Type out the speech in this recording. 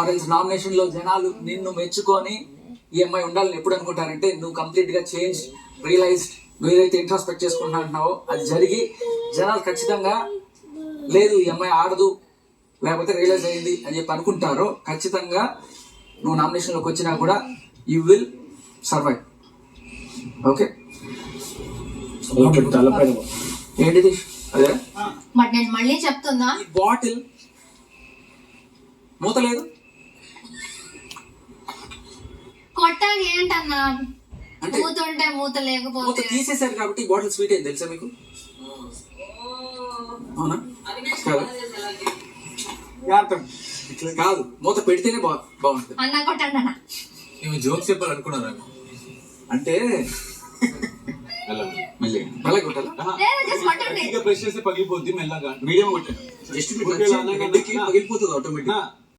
Orange nomination లో జనాలు నిన్ను మెచ్చుకొని ఈ అమ్మాయి ఉండాలని ఎప్పుడు అనుకుంటారంటే నువ్వు కంప్లీట్ గా చేంజ్ రియలైజ్డ్, నువ్వు ఏదైతే ఇంట్రాస్పెక్ట్ చేసుకుంటా అంటున్నావో అది జరిగి జనాలు ఖచ్చితంగా లేదు ఈ అమ్మాయి ఆడదు లేకపోతే రియలైజ్ అయింది అని చెప్పి అనుకుంటారో ఖచ్చితంగా నువ్వు నామినేషన్ లోకి వచ్చినా కూడా యూ విల్ సర్వైవ్. ఓకే ఏంటిది అదే బట్ నేను మళ్ళీ చెప్తున్నా, ఈ బాటిల్ మూత లేదు. కొట్టాలి ఏంటన్నా, అంటే మూత ఉంటే మూత మూత లేకపోతే తీసేశారు కాబట్టి ఈ బాటిల్ స్వీట్ అయింది తెలుసా మీకు? అవునా కాదు, కాదు మూత పెడితేనే బాగుంటుంది. అన్న కొట్టండి అన్న. మేము జోక్స్ చెప్పాలనుకున్నారా? అంటే మళ్ళీ మెల్లగా కొట్టాలా? లేదు, just కొట్టండి. ప్రెస్ చేస్తే పగిలిపోద్ది మెల్లగా. మీడియం కొట్టాను జస్ట్ పగిలిపోతుంది ఆటోమేటిక్.